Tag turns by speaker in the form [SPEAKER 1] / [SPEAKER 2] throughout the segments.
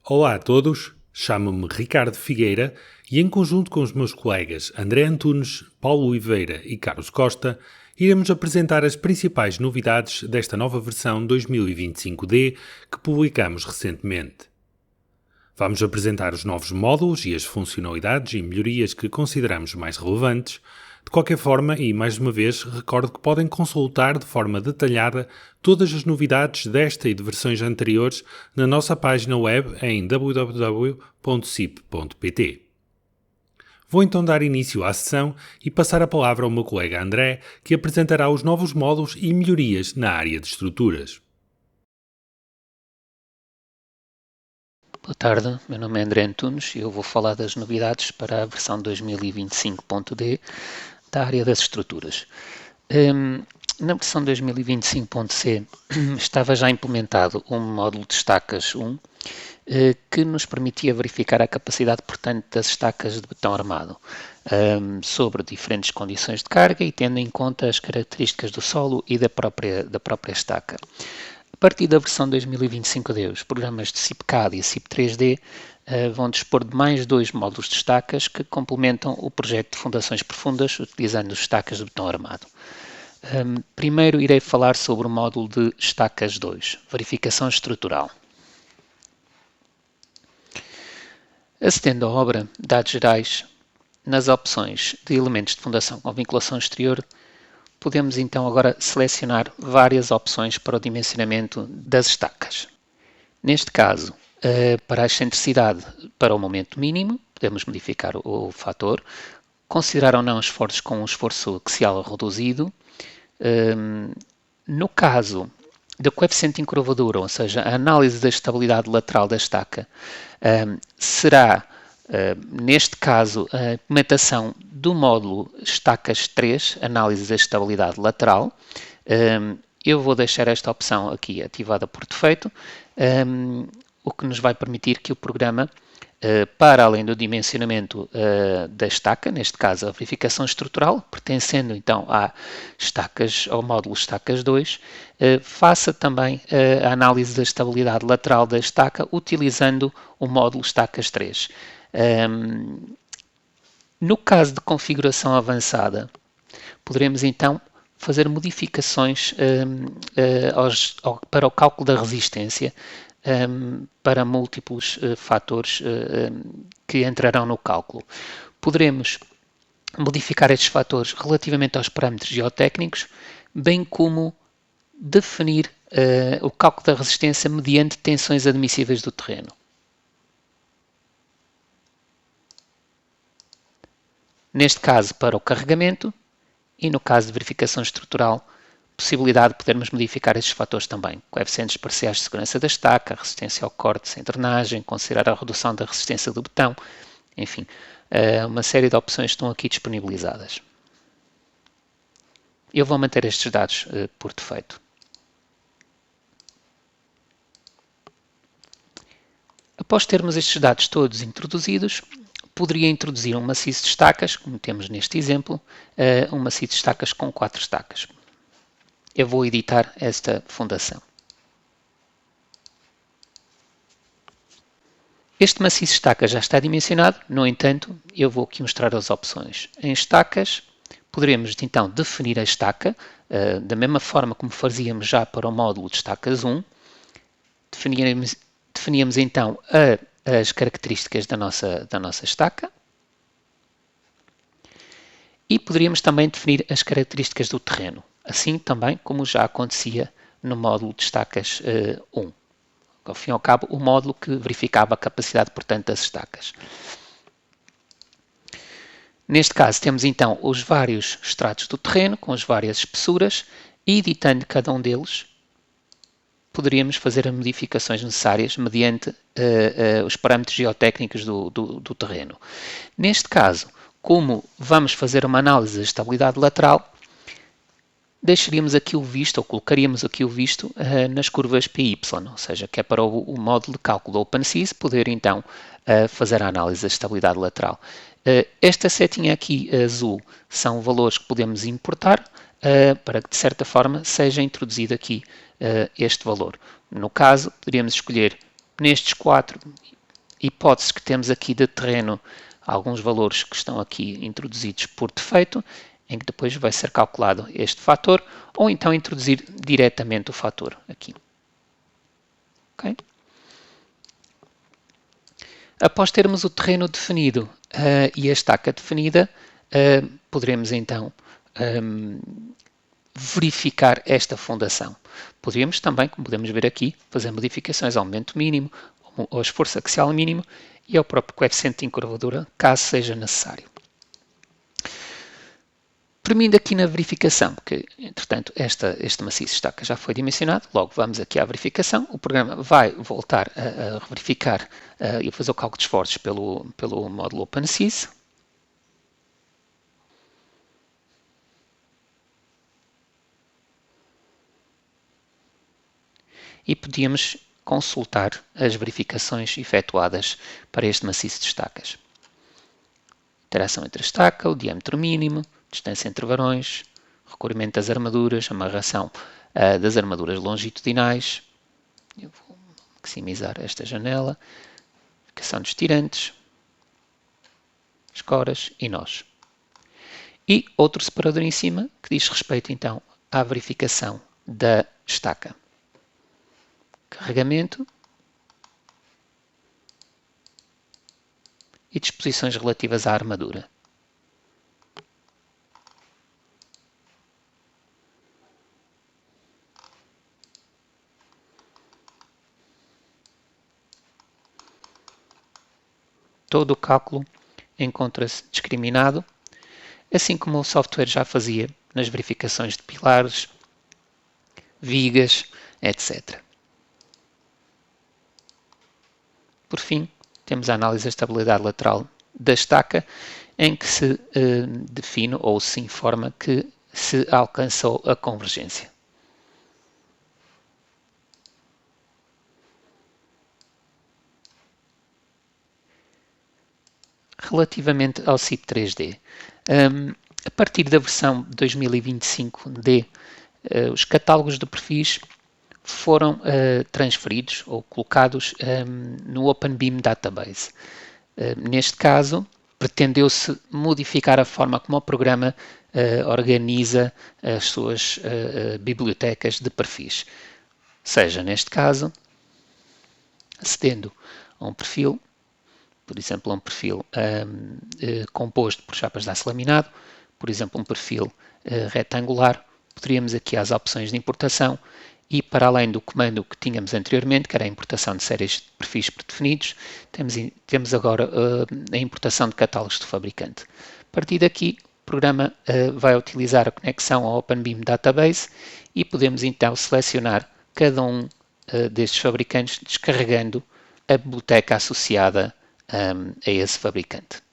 [SPEAKER 1] Olá a todos, chamo-me Ricardo Figueira e em conjunto com os meus colegas André Antunes, Paulo Oliveira e Carlos Costa, iremos apresentar as principais novidades desta nova versão 2025D que publicamos recentemente. Vamos apresentar os novos módulos e as funcionalidades e melhorias que consideramos mais relevantes. De qualquer forma, e mais uma vez, recordo que podem consultar de forma detalhada todas as novidades desta e de versões anteriores na nossa página web em www.sip.pt. Vou então dar início à sessão e passar a palavra ao meu colega André, que apresentará os novos módulos e melhorias na área de estruturas.
[SPEAKER 2] Boa tarde, meu nome é André Antunes e eu vou falar das novidades para a versão 2025.d da área das estruturas. Na versão 2025.c estava já implementado um módulo de estacas 1 que nos permitia verificar a capacidade, portanto, das estacas de betão armado sobre diferentes condições de carga e tendo em conta as características do solo e da própria estaca. A partir da versão 2025D, os programas de SIP-CAD e SIP-3D vão dispor de mais 2 módulos de estacas que complementam o projeto de fundações profundas utilizando estacas de betão armado. Primeiro irei falar sobre o módulo de estacas 2, verificação estrutural. Acedendo à obra Dados Gerais, nas opções de elementos de fundação com vinculação exterior, podemos então agora selecionar várias opções para o dimensionamento das estacas. Neste caso, para a excentricidade para o momento mínimo, podemos modificar o fator, considerar ou não esforços com um esforço axial reduzido. No caso do coeficiente de encurvadura, ou seja, a análise da estabilidade lateral da estaca, será, neste caso, a implementação do módulo estacas 3, análise da estabilidade lateral. Eu vou deixar esta opção aqui ativada por defeito, o que nos vai permitir que o programa, para além do dimensionamento da estaca, neste caso a verificação estrutural, pertencendo então ao módulo estacas 2, faça também a análise da estabilidade lateral da estaca utilizando o módulo estacas 3. No caso de configuração avançada, poderemos então fazer modificações para o cálculo da resistência para múltiplos fatores que entrarão no cálculo. Poderemos modificar estes fatores relativamente aos parâmetros geotécnicos, bem como definir o cálculo da resistência mediante tensões admissíveis do terreno. Neste caso, para o carregamento e no caso de verificação estrutural, possibilidade de podermos modificar estes fatores também. Coeficientes parciais de segurança da estaca, resistência ao corte sem drenagem, considerar a redução da resistência do betão, enfim, uma série de opções estão aqui disponibilizadas. Eu vou manter estes dados por defeito. Após termos estes dados todos introduzidos, poderia introduzir um maciço de estacas, como temos neste exemplo, um maciço de estacas com 4 estacas. Eu vou editar esta fundação. Este maciço de estacas já está dimensionado, no entanto, eu vou aqui mostrar as opções. Em estacas, poderemos então definir a estaca, da mesma forma como fazíamos já para o módulo de estacas 1. Definíamos então as características da nossa estaca. E poderíamos também definir as características do terreno, assim também como já acontecia no módulo de estacas 1. Ao fim e ao cabo, o módulo que verificava a capacidade, portanto, das estacas. Neste caso, temos então os vários estratos do terreno, com as várias espessuras, e editando cada um deles, poderíamos fazer as modificações necessárias mediante os parâmetros geotécnicos do terreno. Neste caso, como vamos fazer uma análise da estabilidade lateral, deixaríamos aqui o visto, ou colocaríamos aqui o visto nas curvas PY, ou seja, que é para o módulo de cálculo do OpenSys poder então fazer a análise da estabilidade lateral. Esta setinha aqui azul são valores que podemos importar para que de certa forma seja introduzido aqui este valor. No caso, poderíamos escolher nestes 4 hipóteses que temos aqui de terreno, alguns valores que estão aqui introduzidos por defeito, em que depois vai ser calculado este fator, ou então introduzir diretamente o fator aqui. Okay? Após termos o terreno definido e a estaca definida, poderemos então verificar esta fundação. Poderíamos também, como podemos ver aqui, fazer modificações ao momento mínimo, ao esforço axial mínimo e ao próprio coeficiente de encurvadura, caso seja necessário. Termino aqui na verificação, porque, entretanto, este maciço estaca já foi dimensionado, logo vamos aqui à verificação, o programa vai voltar a verificar e fazer o cálculo de esforços pelo módulo OpenSys. E podíamos consultar as verificações efetuadas para este maciço de estacas. Interação entre a estaca, o diâmetro mínimo, distância entre varões, recolhimento das armaduras, amarração das armaduras longitudinais. Eu vou maximizar esta janela. Verificação dos tirantes, escoras e nós. E outro separador em cima que diz respeito então à verificação da estaca. Carregamento e disposições relativas à armadura. Todo o cálculo encontra-se discriminado, assim como o software já fazia nas verificações de pilares, vigas, etc. Por fim, temos a análise da estabilidade lateral da estaca, em que se define ou se informa que se alcançou a convergência. Relativamente ao CIP 3D, a partir da versão 2025D, os catálogos de perfis foram transferidos ou colocados no OpenBIM Database. Neste caso, pretendeu-se modificar a forma como o programa organiza as suas bibliotecas de perfis. Seja, neste caso, acedendo a um perfil, por exemplo, um perfil composto por chapas de aço laminado, por exemplo, um perfil retangular, poderíamos aqui às opções de importação e para além do comando que tínhamos anteriormente, que era a importação de séries de perfis predefinidos, temos agora a importação de catálogos do fabricante. A partir daqui, o programa vai utilizar a conexão ao OpenBIM Database e podemos então selecionar cada um destes fabricantes descarregando a biblioteca associada a esse fabricante.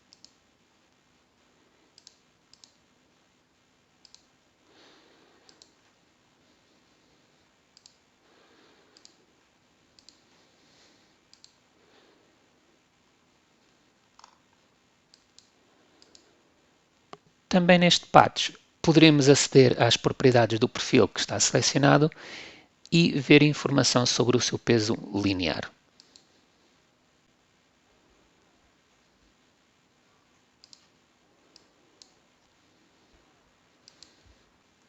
[SPEAKER 2] Também neste patch poderemos aceder às propriedades do perfil que está selecionado e ver informação sobre o seu peso linear.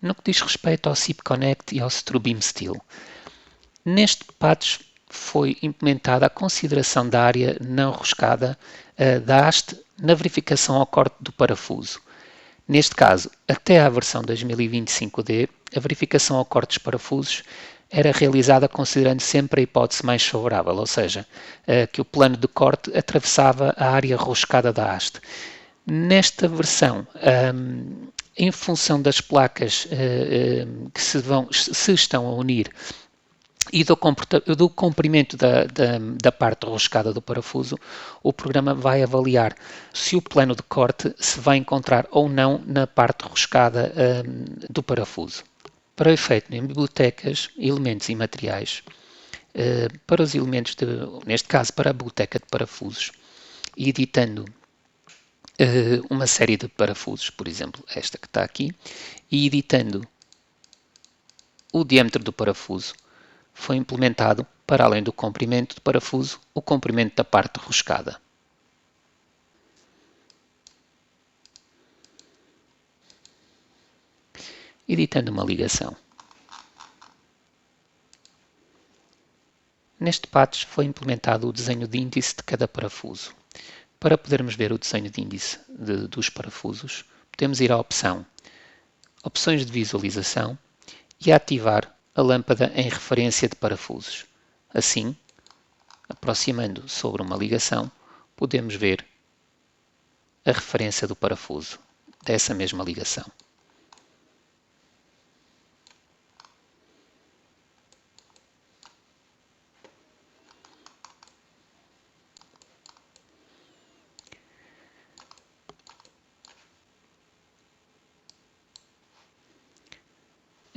[SPEAKER 2] No que diz respeito ao CIP Connect e ao Strubeam Steel, neste patch foi implementada a consideração da área não roscada da haste na verificação ao corte do parafuso. Neste caso, até à versão 2025D, a verificação ao corte dos parafusos era realizada considerando sempre a hipótese mais favorável, ou seja, que o plano de corte atravessava a área roscada da haste. Nesta versão, em função das placas que se estão a unir e do comprimento da parte roscada do parafuso, o programa vai avaliar se o plano de corte se vai encontrar ou não na parte roscada do parafuso. Para o efeito em bibliotecas, elementos e materiais, para os elementos, neste caso para a biblioteca de parafusos, e editando uma série de parafusos, por exemplo, esta que está aqui, e editando o diâmetro do parafuso, foi implementado para além do comprimento do parafuso, o comprimento da parte roscada. Editando uma ligação. Neste patch foi implementado o desenho de índice de cada parafuso. Para podermos ver o desenho de índice dos parafusos, podemos ir à opção Opções de visualização e ativar a lâmpada em referência de parafusos. Assim, aproximando sobre uma ligação, podemos ver a referência do parafuso dessa mesma ligação.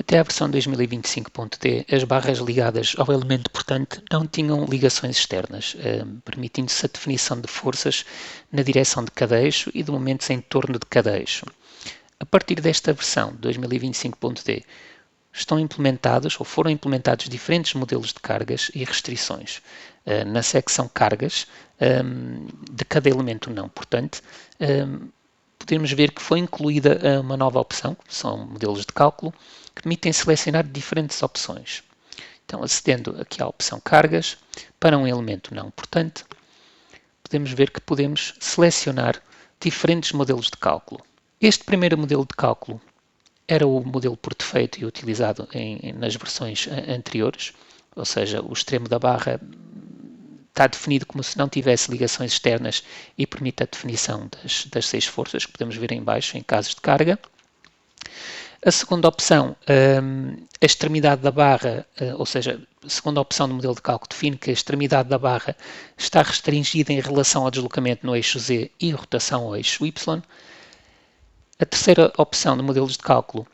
[SPEAKER 2] Até a versão 2025.d, as barras ligadas ao elemento portante não tinham ligações externas, permitindo-se a definição de forças na direção de cada eixo e de momentos em torno de cada eixo. A partir desta versão 2025.d, estão implementados ou foram implementados diferentes modelos de cargas e restrições. Na secção cargas de cada elemento não portante, podemos ver que foi incluída uma nova opção, que são modelos de cálculo, que permitem selecionar diferentes opções. Então, acedendo aqui à opção cargas, para um elemento não portante, podemos ver que podemos selecionar diferentes modelos de cálculo. Este primeiro modelo de cálculo era o modelo por defeito e utilizado nas versões anteriores, ou seja, o extremo da barra está definido como se não tivesse ligações externas e permite a definição das 6 forças, que podemos ver em baixo em casos de carga. A segunda opção, a extremidade da barra, ou seja, a segunda opção do modelo de cálculo define que a extremidade da barra está restringida em relação ao deslocamento no eixo Z e rotação ao eixo Y. A terceira opção do modelo de cálculo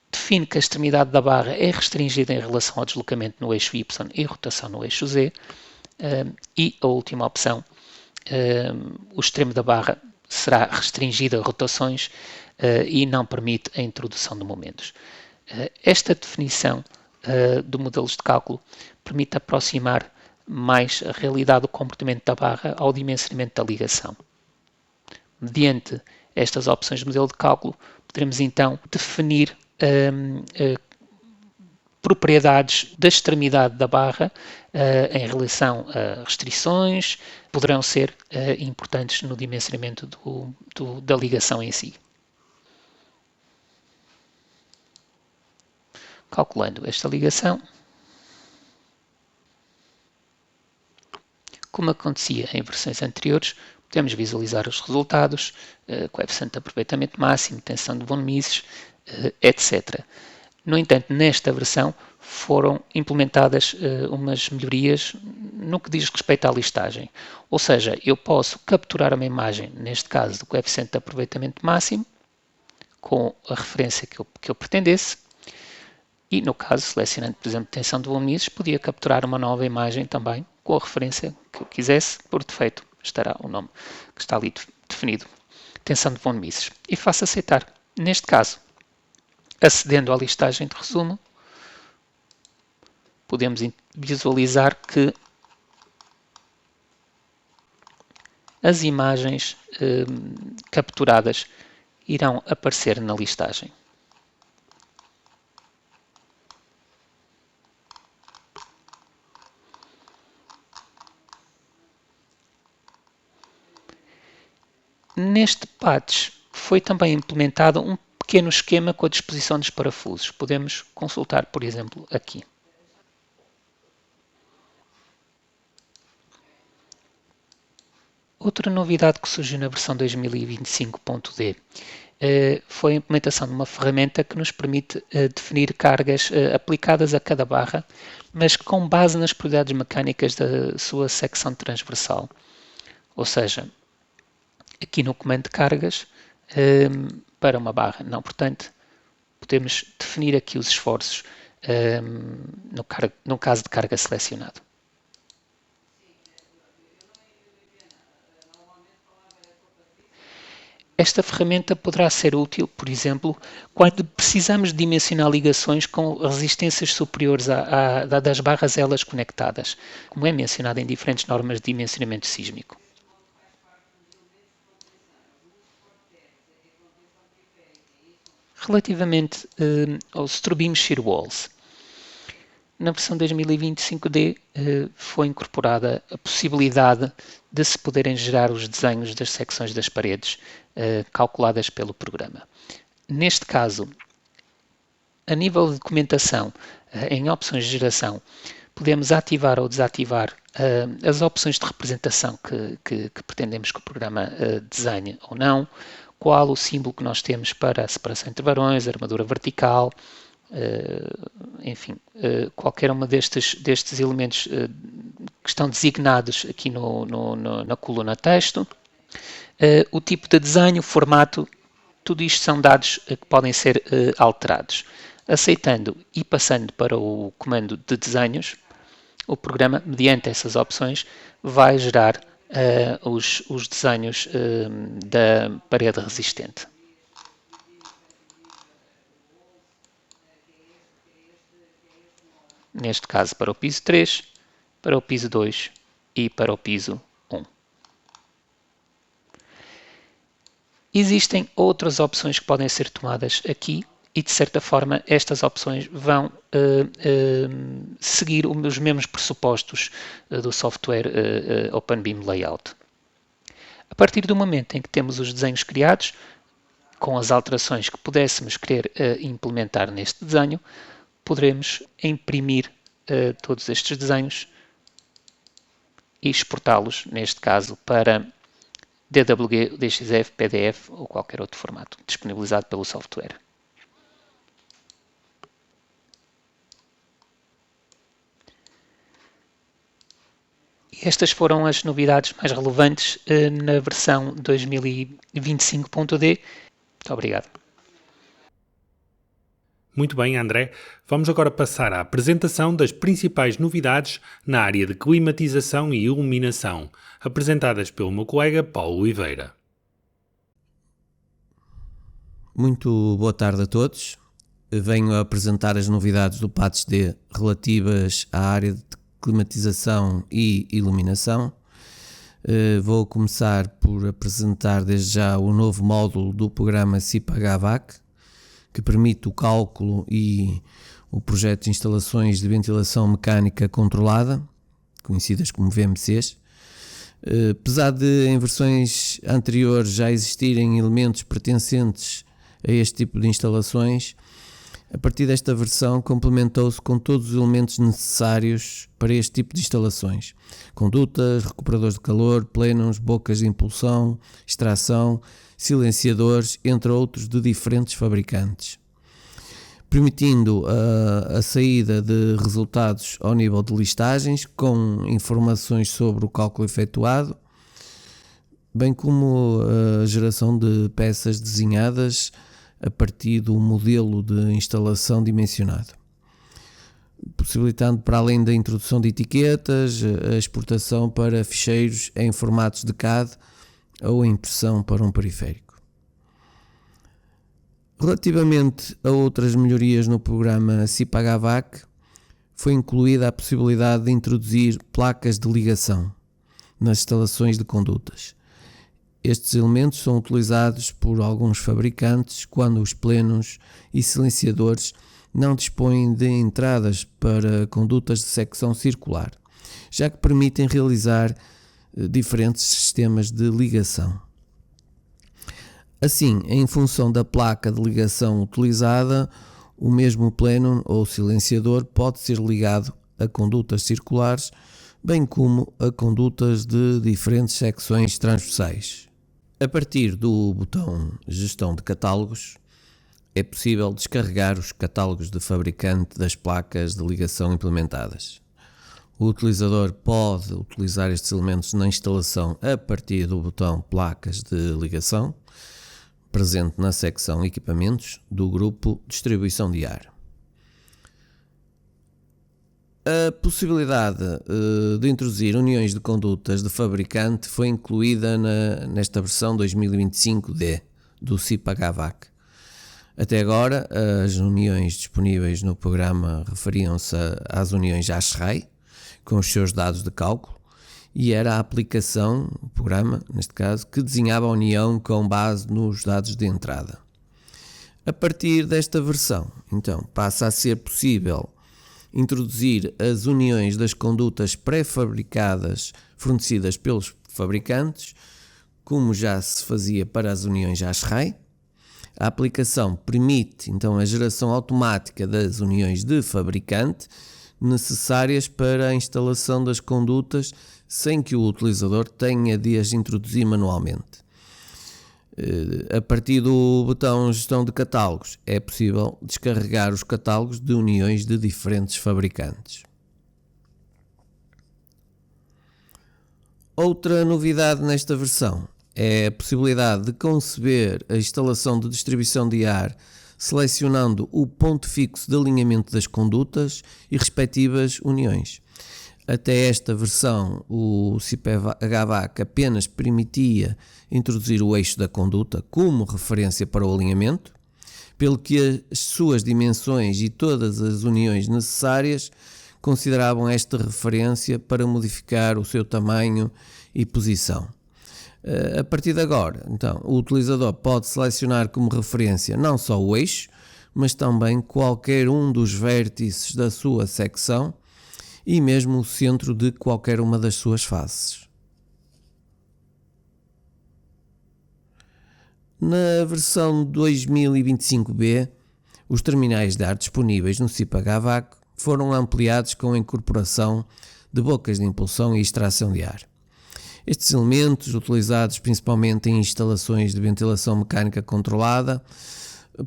[SPEAKER 2] define que a extremidade da barra é restringida em relação ao deslocamento no eixo Y e rotação no eixo Z. E a última opção, o extremo da barra será restringido a rotações e não permite a introdução de momentos. Esta definição de modelos de cálculo permite aproximar mais a realidade do comportamento da barra ao dimensionamento da ligação. Mediante estas opções de modelo de cálculo, poderemos então definir propriedades da extremidade da barra em relação a restrições, poderão ser importantes no dimensionamento da ligação em si. Calculando esta ligação, como acontecia em versões anteriores, podemos visualizar os resultados, coeficiente de aproveitamento máximo, tensão de von Mises, etc. No entanto, nesta versão foram implementadas umas melhorias no que diz respeito à listagem. Ou seja, eu posso capturar uma imagem, neste caso do coeficiente de aproveitamento máximo, com a referência que eu pretendesse, e no caso, selecionando, por exemplo, tensão de von Mises, podia capturar uma nova imagem também, com a referência que eu quisesse, por defeito estará o nome que está ali definido, tensão de von Mises, e faço aceitar. Neste caso, acedendo à listagem de resumo, podemos visualizar que as imagens capturadas irão aparecer na listagem. Neste patch foi também implementado um pequeno esquema com a disposição dos parafusos. Podemos consultar, por exemplo, aqui. Outra novidade que surgiu na versão 2025.d foi a implementação de uma ferramenta que nos permite definir cargas aplicadas a cada barra, mas com base nas propriedades mecânicas da sua secção transversal. Ou seja, aqui no comando de cargas, para uma barra não portante, podemos definir aqui os esforços no caso de carga selecionado. Esta ferramenta poderá ser útil, por exemplo, quando precisamos dimensionar ligações com resistências superiores das barras elas conectadas, como é mencionado em diferentes normas de dimensionamento sísmico. Relativamente aos Strubim Shear Walls, na versão 2025D foi incorporada a possibilidade de se poderem gerar os desenhos das secções das paredes calculadas pelo programa. Neste caso, a nível de documentação, em opções de geração, podemos ativar ou desativar as opções de representação que pretendemos que o programa desenhe ou não, qual o símbolo que nós temos para a separação entre varões, armadura vertical, enfim, qualquer uma destes elementos que estão designados aqui na coluna texto, o tipo de desenho, o formato, tudo isto são dados que podem ser alterados. Aceitando e passando para o comando de desenhos, o programa, mediante essas opções, vai gerar os desenhos da parede resistente. Neste caso para o piso 3, para o piso 2 e para o piso 1. Existem outras opções que podem ser tomadas aqui e, de certa forma, estas opções vão seguir os mesmos pressupostos do software OpenBeam Layout. A partir do momento em que temos os desenhos criados, com as alterações que pudéssemos querer implementar neste desenho, poderemos imprimir todos estes desenhos e exportá-los, neste caso, para DWG, DXF, PDF ou qualquer outro formato disponibilizado pelo software. E estas foram as novidades mais relevantes na versão 2025.D. Muito obrigado.
[SPEAKER 1] Muito bem, André. Vamos agora passar à apresentação das principais novidades na área de climatização e iluminação, apresentadas pelo meu colega Paulo Oliveira.
[SPEAKER 3] Muito boa tarde a todos. Venho a apresentar as novidades do PATS-D relativas à área de climatização e iluminação. Vou começar por apresentar desde já o novo módulo do programa SIPA-GAVAC, que permite o cálculo e o projeto de instalações de ventilação mecânica controlada, conhecidas como VMCs. Apesar de em versões anteriores já existirem elementos pertencentes a este tipo de instalações, a partir desta versão complementou-se com todos os elementos necessários para este tipo de instalações: condutas, recuperadores de calor, plenums, bocas de impulsão, extração, silenciadores, entre outros, de diferentes fabricantes, permitindo a saída de resultados ao nível de listagens, com informações sobre o cálculo efetuado, bem como a geração de peças desenhadas a partir do modelo de instalação dimensionado, possibilitando, para além da introdução de etiquetas, a exportação para ficheiros em formatos de CAD ou a impressão para um periférico. Relativamente a outras melhorias no programa SIPA-GAVAC, foi incluída a possibilidade de introduzir placas de ligação nas instalações de condutas. Estes elementos são utilizados por alguns fabricantes quando os plenums e silenciadores não dispõem de entradas para condutas de secção circular, já que permitem realizar diferentes sistemas de ligação. Assim, em função da placa de ligação utilizada, o mesmo plenum ou silenciador pode ser ligado a condutas circulares, bem como a condutas de diferentes secções transversais. A partir do botão Gestão de Catálogos, é possível descarregar os catálogos de fabricante das placas de ligação implementadas. O utilizador pode utilizar estes elementos na instalação a partir do botão Placas de Ligação, presente na secção Equipamentos do grupo Distribuição de Ar. A possibilidade de introduzir uniões de condutas de fabricante foi incluída nesta versão 2025D, do CIPA-GAVAC. Até agora, as uniões disponíveis no programa referiam-se às uniões ASHRAE, com os seus dados de cálculo, e era a aplicação, o programa, neste caso, que desenhava a união com base nos dados de entrada. A partir desta versão, então, passa a ser possível introduzir as uniões das condutas pré-fabricadas fornecidas pelos fabricantes, como já se fazia para as uniões ASHRAE. A aplicação permite, então, a geração automática das uniões de fabricante necessárias para a instalação das condutas sem que o utilizador tenha de as introduzir manualmente. A partir do botão Gestão de Catálogos é possível descarregar os catálogos de uniões de diferentes fabricantes. Outra novidade nesta versão é a possibilidade de conceber a instalação de distribuição de ar selecionando o ponto fixo de alinhamento das condutas e respectivas uniões. Até esta versão, o CIPA-GAVAC apenas permitia introduzir o eixo da conduta como referência para o alinhamento, pelo que as suas dimensões e todas as uniões necessárias consideravam esta referência para modificar o seu tamanho e posição. A partir de agora, então, o utilizador pode selecionar como referência não só o eixo, mas também qualquer um dos vértices da sua secção e mesmo o centro de qualquer uma das suas faces. Na versão 2025B, os terminais de ar disponíveis no CIPA-GAVAC foram ampliados com a incorporação de bocas de impulsão e extração de ar. Estes elementos, utilizados principalmente em instalações de ventilação mecânica controlada,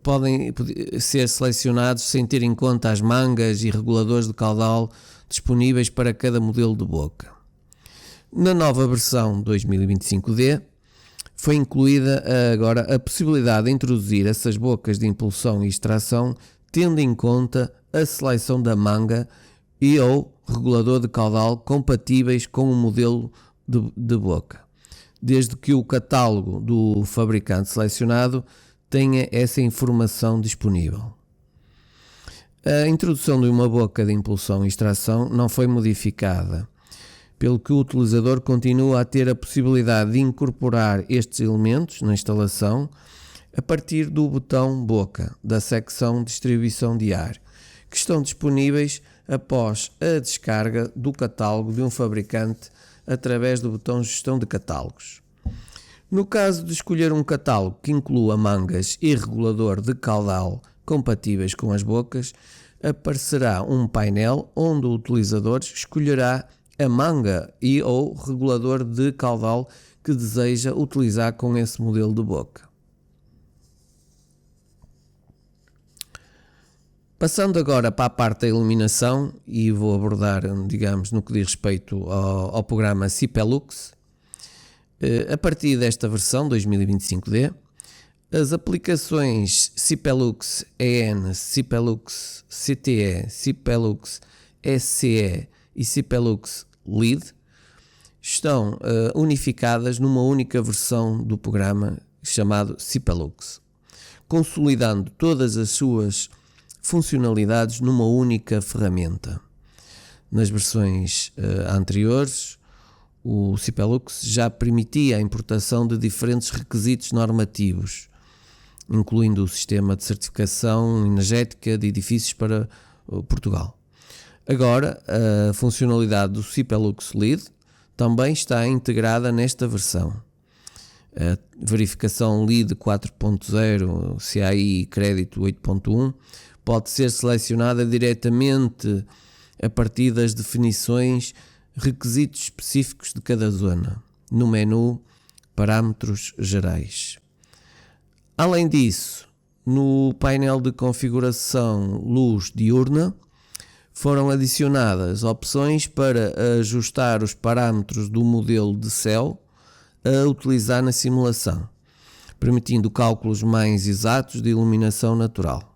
[SPEAKER 3] podem ser selecionados sem ter em conta as mangas e reguladores de caudal disponíveis para cada modelo de boca. Na nova versão 2025D, foi incluída agora a possibilidade de introduzir essas bocas de impulsão e extração, tendo em conta a seleção da manga e ou regulador de caudal compatíveis com o modelo de boca, desde que o catálogo do fabricante selecionado tenha essa informação disponível. A introdução de uma boca de impulsão e extração não foi modificada, pelo que o utilizador continua a ter a possibilidade de incorporar estes elementos na instalação a partir do botão Boca da secção Distribuição de ar, que estão disponíveis após a descarga do catálogo de um fabricante através do botão Gestão de Catálogos. No caso de escolher um catálogo que inclua mangas e regulador de caudal compatíveis com as bocas, aparecerá um painel onde o utilizador escolherá a manga e ou regulador de caudal que deseja utilizar com esse modelo de boca. Passando agora para a parte da iluminação, e vou abordar, digamos, no que diz respeito ao programa CIPELUX, a partir desta versão 2025D, as aplicações CIPELUX EN, CIPELUX CTE, CIPELUX SCE e CIPELUX LEAD estão unificadas numa única versão do programa chamado CIPELUX, consolidando todas as suas funcionalidades numa única ferramenta. Nas versões anteriores, o CIPELUX já permitia a importação de diferentes requisitos normativos, incluindo o sistema de certificação energética de edifícios para Portugal. Agora, a funcionalidade do CIPELUX LEAD também está integrada nesta versão. A verificação LEAD 4.0 CAI crédito 8.1 pode ser selecionada diretamente a partir das definições, requisitos específicos de cada zona, no menu Parâmetros Gerais. Além disso, no painel de configuração Luz Diurna, foram adicionadas opções para ajustar os parâmetros do modelo de céu a utilizar na simulação, permitindo cálculos mais exatos de iluminação natural.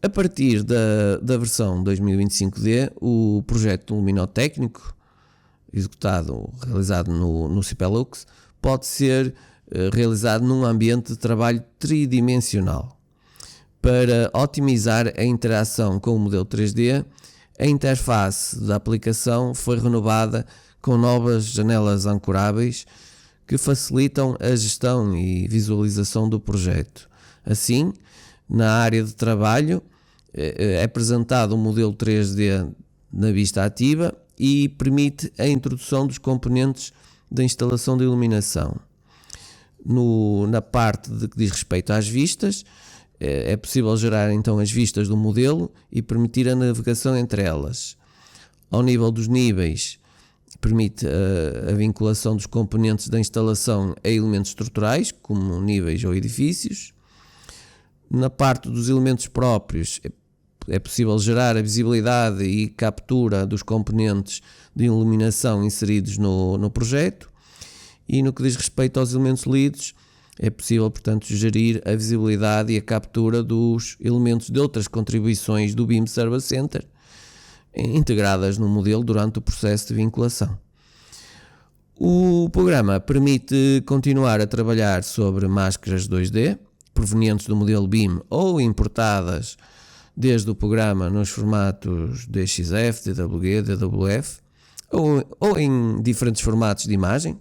[SPEAKER 3] A partir da versão 2025D, o projeto luminotécnico realizado no CIPELUX, pode ser realizado num ambiente de trabalho tridimensional. Para otimizar a interação com o modelo 3D, a interface da aplicação foi renovada com novas janelas ancoráveis que facilitam a gestão e visualização do projeto. Assim, na área de trabalho, é apresentado um modelo 3D na vista ativa e permite a introdução dos componentes da instalação de iluminação. Na parte que diz respeito às vistas, é possível gerar então as vistas do modelo e permitir a navegação entre elas. Ao nível dos níveis, permite a vinculação dos componentes da instalação a elementos estruturais, como níveis ou edifícios. Na parte dos elementos próprios, é possível gerar a visibilidade e captura dos componentes de iluminação inseridos no projeto. E no que diz respeito aos elementos lidos, é possível, portanto, gerir a visibilidade e a captura dos elementos de outras contribuições do BIM Service Center integradas no modelo durante o processo de vinculação. O programa permite continuar a trabalhar sobre máscaras 2D provenientes do modelo BIM ou importadas desde o programa nos formatos DXF, DWG, DWF ou em diferentes formatos de imagem,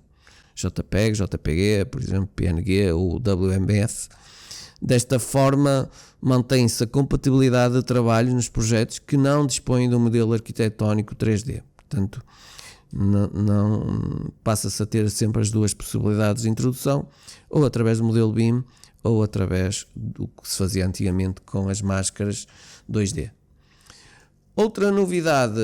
[SPEAKER 3] JPEG, JPG, por exemplo, PNG ou WMF. Desta forma, mantém-se a compatibilidade de trabalho nos projetos que não dispõem de um modelo arquitetónico 3D. Portanto, não passa-se a ter sempre as duas possibilidades de introdução, ou através do modelo BIM, ou através do que se fazia antigamente com as máscaras 2D. Outra novidade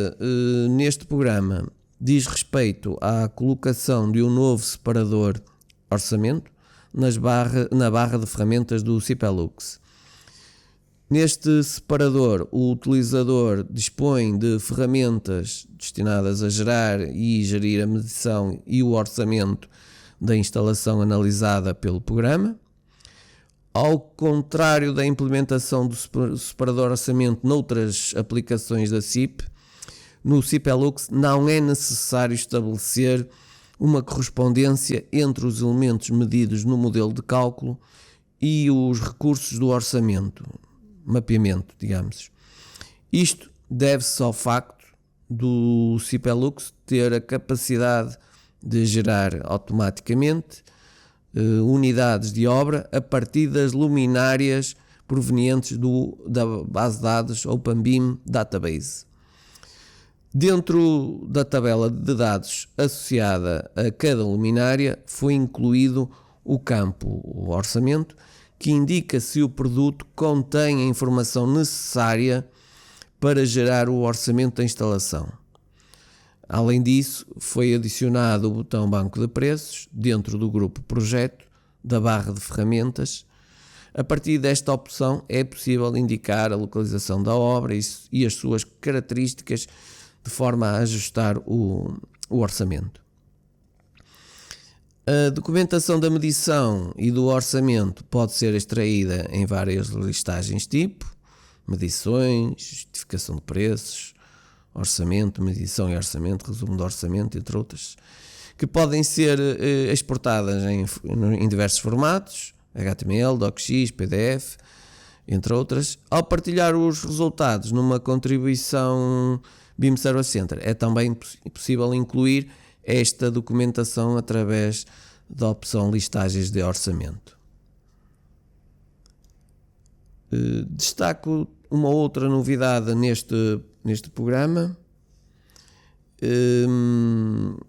[SPEAKER 3] neste programa diz respeito à colocação de um novo separador orçamento na barra de ferramentas do Cipelux. Neste separador, o utilizador dispõe de ferramentas destinadas a gerar e gerir a medição e o orçamento da instalação analisada pelo programa. Ao contrário da implementação do separador orçamento noutras aplicações da CIP, no Cipelux não é necessário estabelecer uma correspondência entre os elementos medidos no modelo de cálculo e os recursos do orçamento, mapeamento, digamos. Isto deve-se ao facto do Cipelux ter a capacidade de gerar automaticamente unidades de obra a partir das luminárias provenientes da base de dados OpenBIM Database. Dentro da tabela de dados associada a cada luminária foi incluído o campo o orçamento, que indica se o produto contém a informação necessária para gerar o orçamento da instalação. Além disso, foi adicionado o botão Banco de Preços dentro do grupo Projeto da barra de ferramentas. A partir desta opção é possível indicar a localização da obra e as suas características de forma a ajustar o orçamento. A documentação da medição e do orçamento pode ser extraída em várias listagens tipo, medições, justificação de preços, orçamento, medição e orçamento, resumo do orçamento, entre outras, que podem ser exportadas em diversos formatos, HTML, DocX, PDF, entre outras. Ao partilhar os resultados numa contribuição BIM Service Center, é também possível incluir esta documentação através da opção listagens de orçamento. Destaco uma outra novidade neste programa,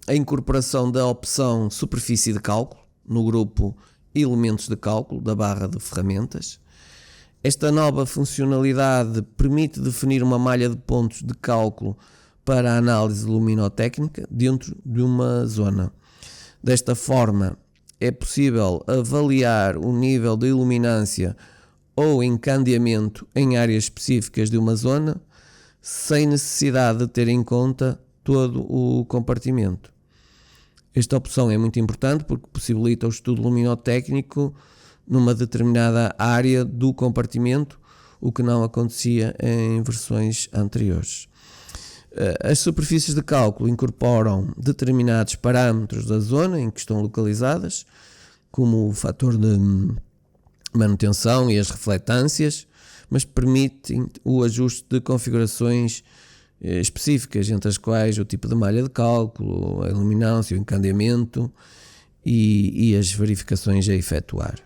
[SPEAKER 3] a incorporação da opção superfície de cálculo no grupo elementos de cálculo da barra de ferramentas. Esta nova funcionalidade permite definir uma malha de pontos de cálculo para a análise luminotécnica dentro de uma zona. Desta forma, é possível avaliar o nível de iluminância ou encandeamento em áreas específicas de uma zona, sem necessidade de ter em conta todo o compartimento. Esta opção é muito importante porque possibilita o estudo luminotécnico numa determinada área do compartimento, o que não acontecia em versões anteriores. As superfícies de cálculo incorporam determinados parâmetros da zona em que estão localizadas, como o fator de manutenção e as refletâncias, mas permitem o ajuste de configurações específicas, entre as quais o tipo de malha de cálculo, a iluminância, o encandeamento e as verificações a efetuar.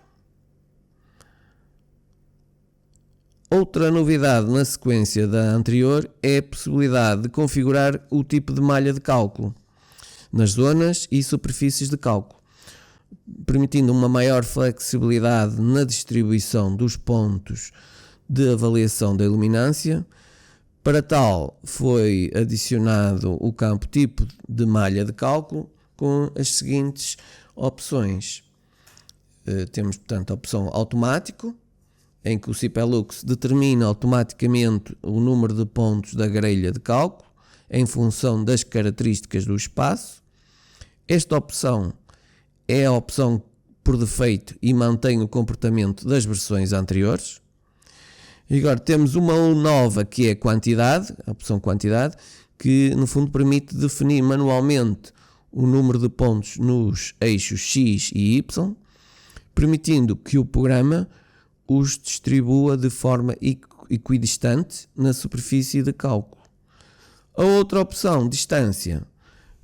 [SPEAKER 3] Outra novidade na sequência da anterior é a possibilidade de configurar o tipo de malha de cálculo nas zonas e superfícies de cálculo, permitindo uma maior flexibilidade na distribuição dos pontos de avaliação da iluminância. Para tal, foi adicionado o campo tipo de malha de cálculo com as seguintes opções. Temos, portanto, a opção automático, em que o Cipelux determina automaticamente o número de pontos da grelha de cálculo em função das características do espaço. Esta opção é a opção por defeito e mantém o comportamento das versões anteriores. E agora temos uma nova, que é a opção quantidade, que no fundo permite definir manualmente o número de pontos nos eixos X e Y, permitindo que o programa os distribua de forma equidistante na superfície de cálculo. A outra opção, distância,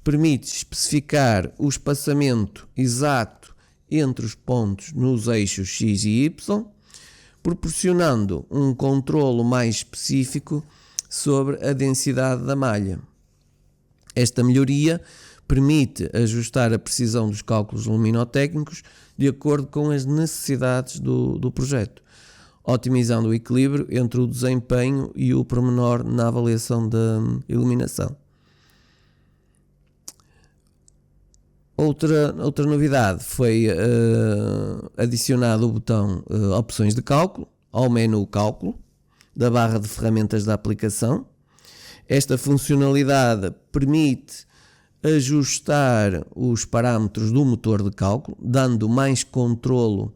[SPEAKER 3] permite especificar o espaçamento exato entre os pontos nos eixos X e Y, proporcionando um controlo mais específico sobre a densidade da malha. Esta melhoria permite ajustar a precisão dos cálculos luminotécnicos de acordo com as necessidades do projeto, otimizando o equilíbrio entre o desempenho e o pormenor na avaliação da iluminação. Outra novidade foi adicionado o botão Opções de Cálculo ao menu Cálculo da barra de ferramentas da aplicação. Esta funcionalidade permite ajustar os parâmetros do motor de cálculo, dando mais controlo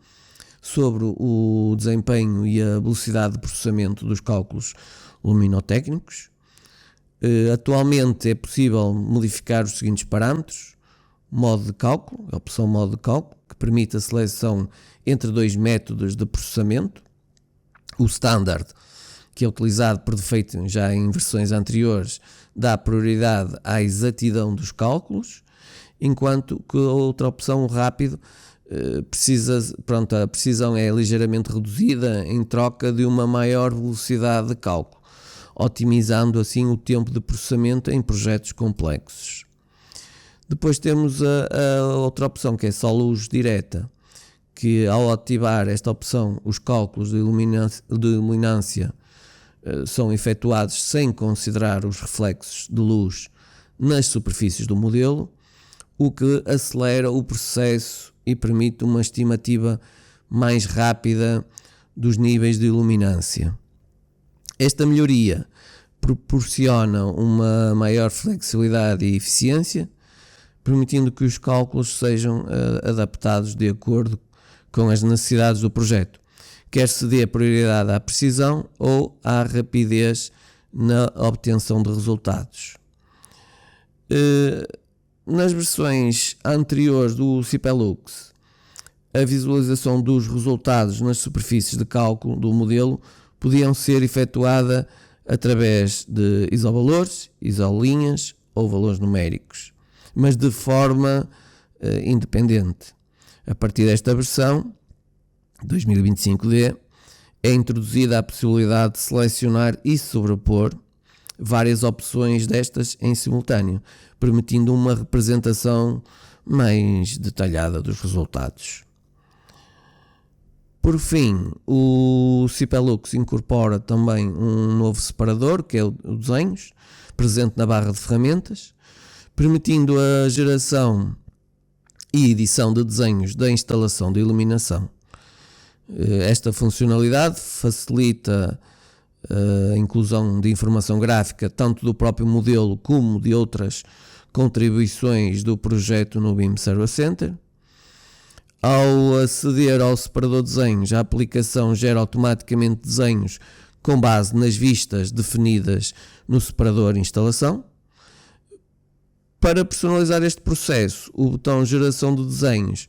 [SPEAKER 3] sobre o desempenho e a velocidade de processamento dos cálculos luminotécnicos. Atualmente é possível modificar os seguintes parâmetros: modo de cálculo, a opção modo de cálculo, que permite a seleção entre dois métodos de processamento. O standard, que é utilizado por defeito já em versões anteriores, dá prioridade à exatidão dos cálculos, enquanto que a outra opção, o rápido, a precisão é ligeiramente reduzida em troca de uma maior velocidade de cálculo, otimizando assim o tempo de processamento em projetos complexos. Depois temos a outra opção, que é só luz direta, que ao ativar esta opção os cálculos de iluminância são efetuados sem considerar os reflexos de luz nas superfícies do modelo, o que acelera o processo e permite uma estimativa mais rápida dos níveis de iluminância. Esta melhoria proporciona uma maior flexibilidade e eficiência, permitindo que os cálculos sejam adaptados de acordo com as necessidades do projeto, quer se dê prioridade à precisão ou à rapidez na obtenção de resultados. Nas versões anteriores do Cipelux, a visualização dos resultados nas superfícies de cálculo do modelo podiam ser efetuada através de isovalores, isolinhas ou valores numéricos, mas de forma independente. A partir desta versão 2025D é introduzida a possibilidade de selecionar e sobrepor várias opções destas em simultâneo, permitindo uma representação mais detalhada dos resultados. Por fim, o Cipelux incorpora também um novo separador, que é o Desenhos, presente na barra de ferramentas, permitindo a geração e edição de desenhos da instalação de iluminação. Esta funcionalidade facilita a inclusão de informação gráfica tanto do próprio modelo como de outras contribuições do projeto no BIM Service Center. Ao aceder ao separador de desenhos, a aplicação gera automaticamente desenhos com base nas vistas definidas no separador instalação. Para personalizar este processo, o botão Geração de Desenhos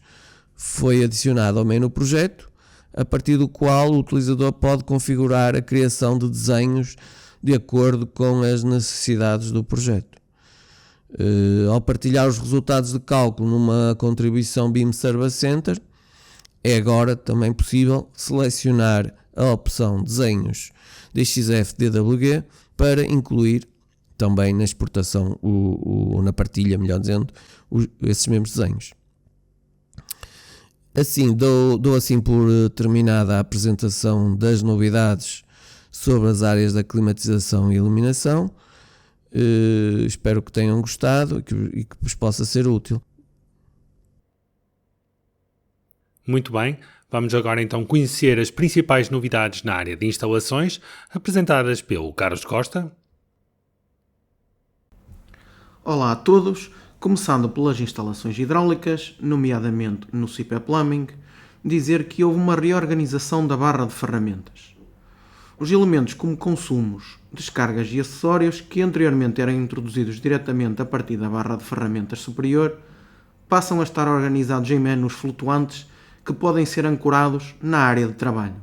[SPEAKER 3] foi adicionado ao menu Projeto, a partir do qual o utilizador pode configurar a criação de desenhos de acordo com as necessidades do projeto. Ao partilhar os resultados de cálculo numa contribuição BIM Service Center, é agora também possível selecionar a opção Desenhos DXF DWG para incluir também na exportação, na partilha, melhor dizendo, esses mesmos desenhos. Assim, dou assim por terminada a apresentação das novidades sobre as áreas da climatização e iluminação. Espero que tenham gostado e que vos possa ser útil.
[SPEAKER 1] Muito bem, vamos agora então conhecer as principais novidades na área de instalações, apresentadas pelo Carlos Costa.
[SPEAKER 4] Olá a todos, começando pelas instalações hidráulicas, nomeadamente no CIPE Plumbing, dizer que houve uma reorganização da barra de ferramentas. Os elementos como consumos, descargas e acessórios que anteriormente eram introduzidos diretamente a partir da barra de ferramentas superior, passam a estar organizados em menus flutuantes que podem ser ancorados na área de trabalho.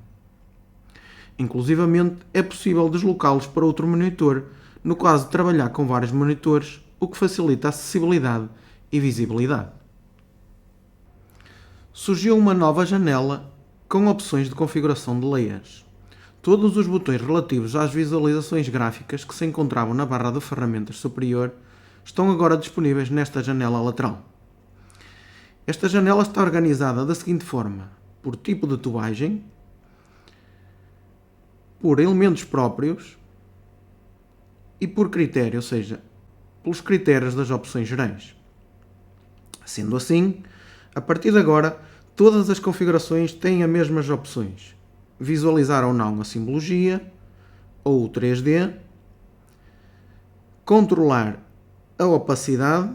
[SPEAKER 4] Inclusivamente, é possível deslocá-los para outro monitor, no caso de trabalhar com vários monitores, o que facilita a acessibilidade e visibilidade. Surgiu uma nova janela com opções de configuração de layers. Todos os botões relativos às visualizações gráficas que se encontravam na barra de ferramentas superior estão agora disponíveis nesta janela lateral. Esta janela está organizada da seguinte forma: por tipo de tubagem, por elementos próprios e por critério, ou seja, pelos critérios das opções gerais. Sendo assim, a partir de agora, todas as configurações têm as mesmas opções: visualizar ou não a simbologia ou o 3D, controlar a opacidade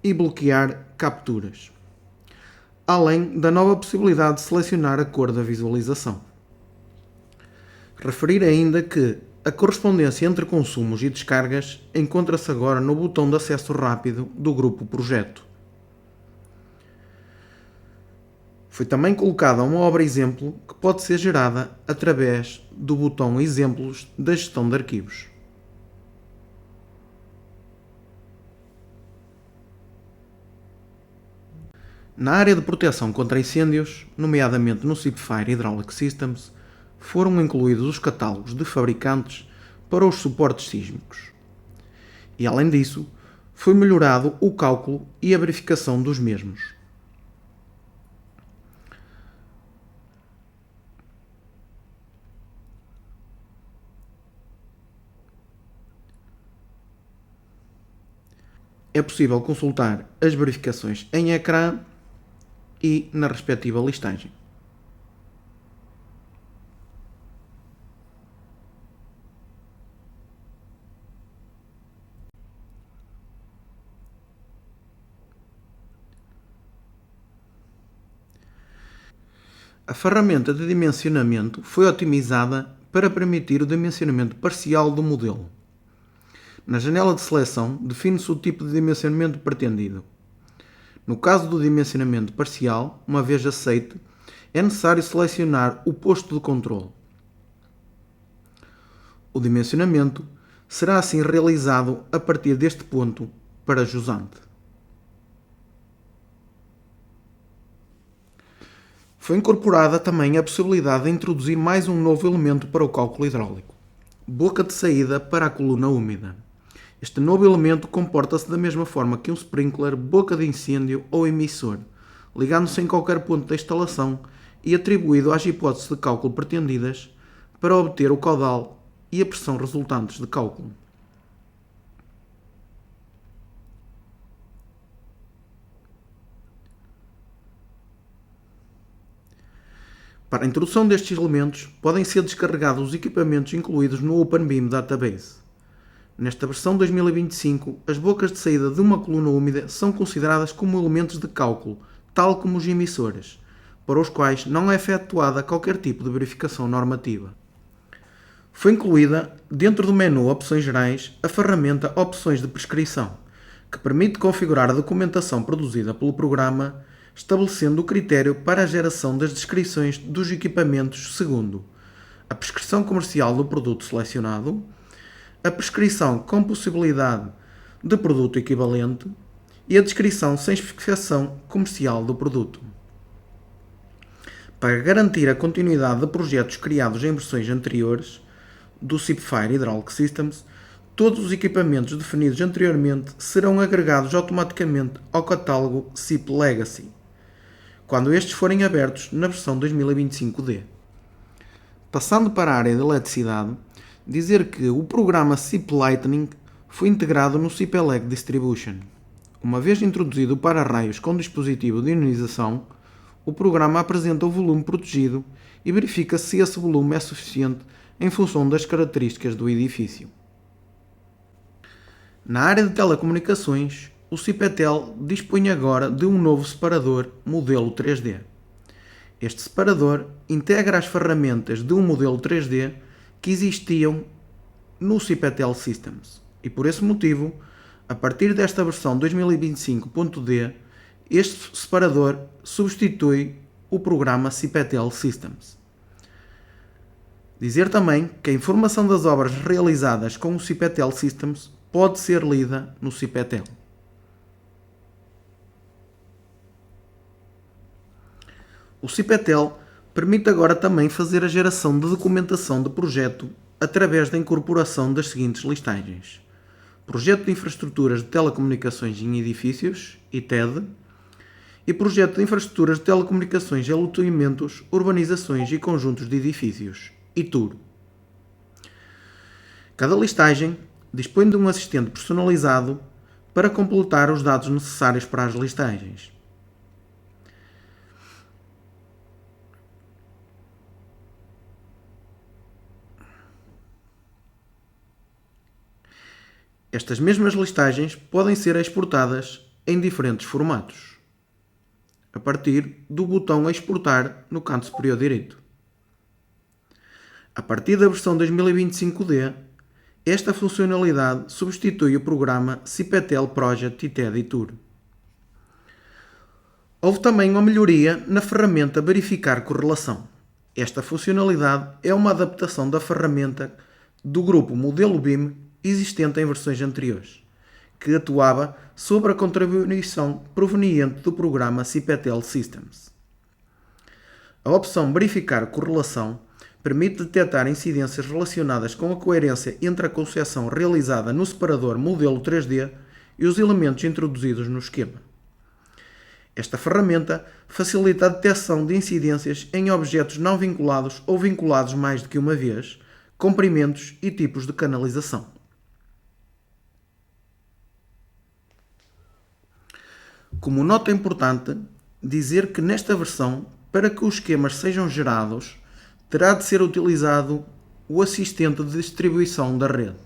[SPEAKER 4] e bloquear capturas, além da nova possibilidade de selecionar a cor da visualização. Referir ainda que a correspondência entre consumos e descargas encontra-se agora no botão de acesso rápido do grupo Projeto. Foi também colocada uma obra exemplo que pode ser gerada através do botão Exemplos da gestão de arquivos. Na área de proteção contra incêndios, nomeadamente no CIPFire Hydraulic Systems, foram incluídos os catálogos de fabricantes para os suportes sísmicos. E além disso, foi melhorado o cálculo e a verificação dos mesmos. É possível consultar as verificações em ecrã e na respectiva listagem. A ferramenta de dimensionamento foi otimizada para permitir o dimensionamento parcial do modelo. Na janela de seleção, define-se o tipo de dimensionamento pretendido. No caso do dimensionamento parcial, uma vez aceite, é necessário selecionar o posto de controle. O dimensionamento será assim realizado a partir deste ponto para jusante. Foi incorporada também a possibilidade de introduzir mais um novo elemento para o cálculo hidráulico: boca de saída para a coluna úmida. Este novo elemento comporta-se da mesma forma que um sprinkler, boca de incêndio ou emissor, ligando-se em qualquer ponto da instalação e atribuído às hipóteses de cálculo pretendidas para obter o caudal e a pressão resultantes de cálculo. Para a introdução destes elementos, podem ser descarregados os equipamentos incluídos no OpenBIM Database. Nesta versão 2025, as bocas de saída de uma coluna úmida são consideradas como elementos de cálculo, tal como os emissores, para os quais não é efetuada qualquer tipo de verificação normativa. Foi incluída, dentro do menu Opções Gerais, a ferramenta Opções de Prescrição, que permite configurar a documentação produzida pelo programa, estabelecendo o critério para a geração das descrições dos equipamentos segundo a prescrição comercial do produto selecionado, a prescrição com possibilidade de produto equivalente e a descrição sem especificação comercial do produto. Para garantir a continuidade de projetos criados em versões anteriores do SIP-FIRE Hydraulic Systems, todos os equipamentos definidos anteriormente serão agregados automaticamente ao catálogo SIP Legacy, quando estes forem abertos na versão 2025D. Passando para a área de eletricidade, dizer que o programa SIP Lightning foi integrado no SIP Eleg Distribution. Uma vez introduzido o para-raios com dispositivo de ionização, o programa apresenta o volume protegido e verifica se esse volume é suficiente em função das características do edifício. Na área de telecomunicações, o Cipetel dispõe agora de um novo separador modelo 3D. Este separador integra as ferramentas de um modelo 3D que existiam no Cipetel Systems e, por esse motivo, a partir desta versão 2025.D, este separador substitui o programa Cipetel Systems. Dizer também que a informação das obras realizadas com o Cipetel Systems pode ser lida no Cipetel. O Cipetel permite agora também fazer a geração de documentação de projeto através da incorporação das seguintes listagens: Projeto de Infraestruturas de Telecomunicações em Edifícios, ITED, e Projeto de Infraestruturas de Telecomunicações em Loteamentos, Urbanizações e Conjuntos de Edifícios, ITUR. Cada listagem dispõe de um assistente personalizado para completar os dados necessários para as listagens. Estas mesmas listagens podem ser exportadas em diferentes formatos, a partir do botão Exportar no canto superior direito. A partir da versão 2025D, esta funcionalidade substitui o programa Cipetel Project ITED ITUR. Houve também uma melhoria na ferramenta Verificar Correlação. Esta funcionalidade é uma adaptação da ferramenta do grupo Modelo BIM existente em versões anteriores, que atuava sobre a contribuição proveniente do programa Cipetel Systems. A opção Verificar Correlação permite detectar incidências relacionadas com a coerência entre a concepção realizada no separador modelo 3D e os elementos introduzidos no esquema. Esta ferramenta facilita a detecção de incidências em objetos não vinculados ou vinculados mais do que uma vez, comprimentos e tipos de canalização. Como nota importante, dizer que nesta versão, para que os esquemas sejam gerados, terá de ser utilizado o assistente de distribuição da rede.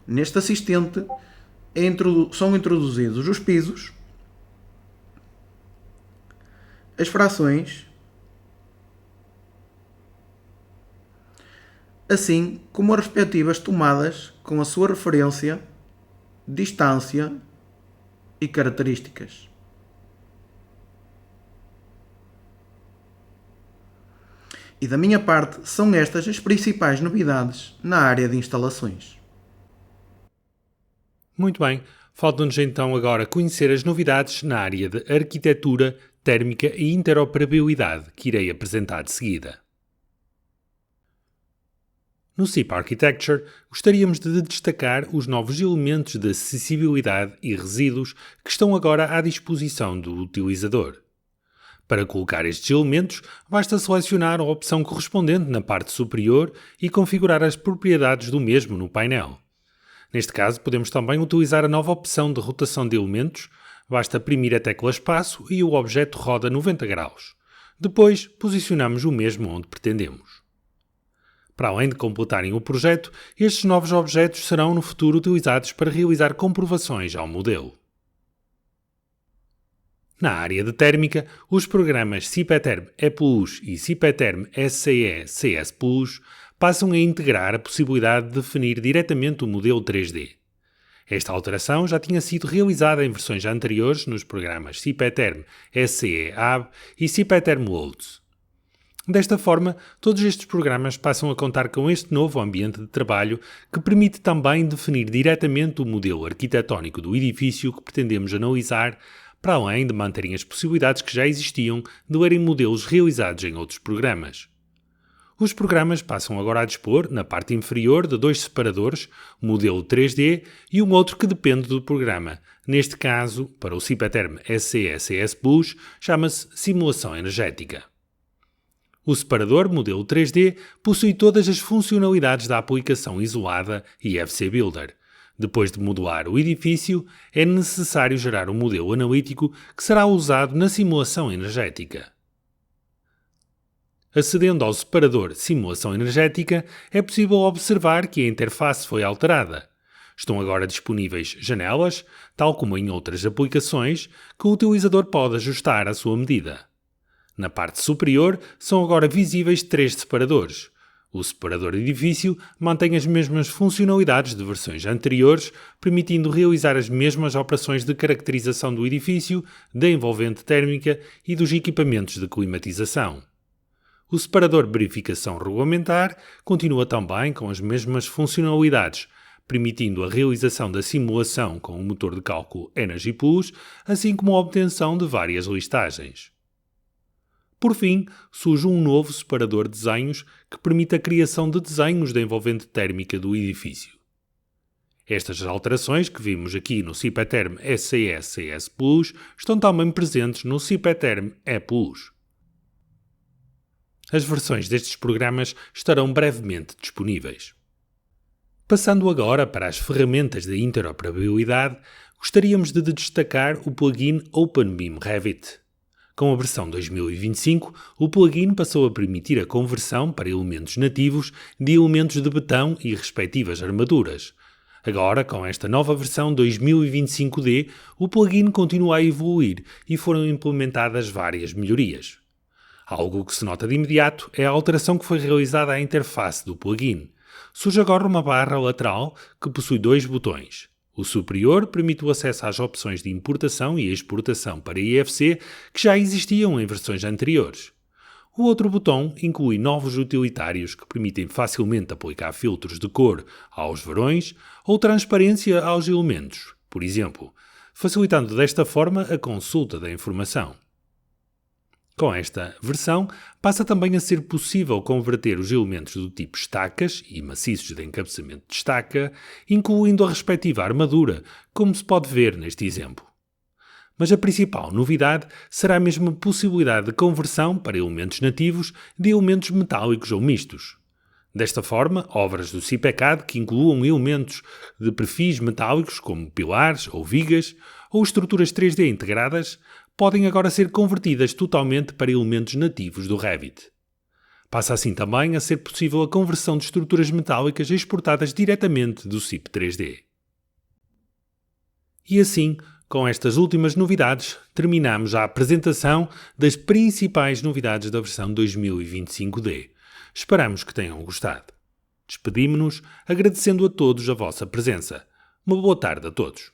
[SPEAKER 4] Neste assistente são introduzidos os pisos, as frações, assim como as respectivas tomadas com a sua referência, distância e características. E da minha parte, são estas as principais novidades na área de instalações.
[SPEAKER 1] Muito bem, falta-nos então agora conhecer as novidades na área de arquitetura, térmica e interoperabilidade que irei apresentar de seguida. No SIP Architecture, gostaríamos de destacar os novos elementos de acessibilidade e resíduos que estão agora à disposição do utilizador. Para colocar estes elementos, basta selecionar a opção correspondente na parte superior e configurar as propriedades do mesmo no painel. Neste caso, podemos também utilizar a nova opção de rotação de elementos. Basta oprimir a tecla espaço e o objeto roda 90 graus. Depois, posicionamos o mesmo onde pretendemos. Para além de completarem o projeto, estes novos objetos serão no futuro utilizados para realizar comprovações ao modelo. Na área de térmica, os programas Cipeterm E+, e Cipeterm SCE CS+, passam a integrar a possibilidade de definir diretamente o modelo 3D. Esta alteração já tinha sido realizada em versões anteriores nos programas Cipeterm SCE AB e Cipeterm Loads. Desta forma, todos estes programas passam a contar com este novo ambiente de trabalho que permite também definir diretamente o modelo arquitetónico do edifício que pretendemos analisar, para além de manterem as possibilidades que já existiam de lerem modelos realizados em outros programas. Os programas passam agora a dispor, na parte inferior, de dois separadores, um modelo 3D e um outro que depende do programa. Neste caso, para o Cipeterm SCE/CS+, chama-se Simulação Energética. O separador modelo 3D possui todas as funcionalidades da aplicação isolada e FC Builder. Depois de modelar o edifício, é necessário gerar um modelo analítico que será usado na simulação energética. Acedendo ao separador Simulação Energética, é possível observar que a interface foi alterada. Estão agora disponíveis janelas, tal como em outras aplicações, que o utilizador pode ajustar à sua medida. Na parte superior são agora visíveis 3 separadores. O separador edifício mantém as mesmas funcionalidades de versões anteriores, permitindo realizar as mesmas operações de caracterização do edifício, da envolvente térmica e dos equipamentos de climatização. O separador Verificação Regulamentar continua também com as mesmas funcionalidades, permitindo a realização da simulação com o motor de cálculo Energy Plus, assim como a obtenção de várias listagens. Por fim, surge um novo separador de desenhos que permite a criação de desenhos da envolvente térmica do edifício. Estas alterações que vimos aqui no Cipeterm SCE/CS+, estão também presentes no Cipeterm E+. As versões destes programas estarão brevemente disponíveis. Passando agora para as ferramentas de interoperabilidade, gostaríamos de destacar o plugin OpenBeam Revit. Com a versão 2025, o plugin passou a permitir a conversão para elementos nativos de elementos de betão e respectivas armaduras. Agora, com esta nova versão 2025D, o plugin continua a evoluir e foram implementadas várias melhorias. Algo que se nota de imediato é a alteração que foi realizada à interface do plugin. Surge agora uma barra lateral que possui 2 botões. O superior permite o acesso às opções de importação e exportação para IFC que já existiam em versões anteriores. O outro botão inclui novos utilitários que permitem facilmente aplicar filtros de cor aos verões ou transparência aos elementos, por exemplo, facilitando desta forma a consulta da informação. Com esta versão, passa também a ser possível converter os elementos do tipo estacas e maciços de encabeçamento de estaca, incluindo a respectiva armadura, como se pode ver neste exemplo. Mas a principal novidade será mesmo a possibilidade de conversão para elementos nativos de elementos metálicos ou mistos. Desta forma, obras do CIPECAD que incluam elementos de perfis metálicos como pilares ou vigas ou estruturas 3D integradas podem agora ser convertidas totalmente para elementos nativos do Revit. Passa assim também a ser possível a conversão de estruturas metálicas exportadas diretamente do CIP 3D. E assim, com estas últimas novidades, terminamos a apresentação das principais novidades da versão 2025D. Esperamos que tenham gostado. Despedimos-nos agradecendo a todos a vossa presença. Uma boa tarde a todos.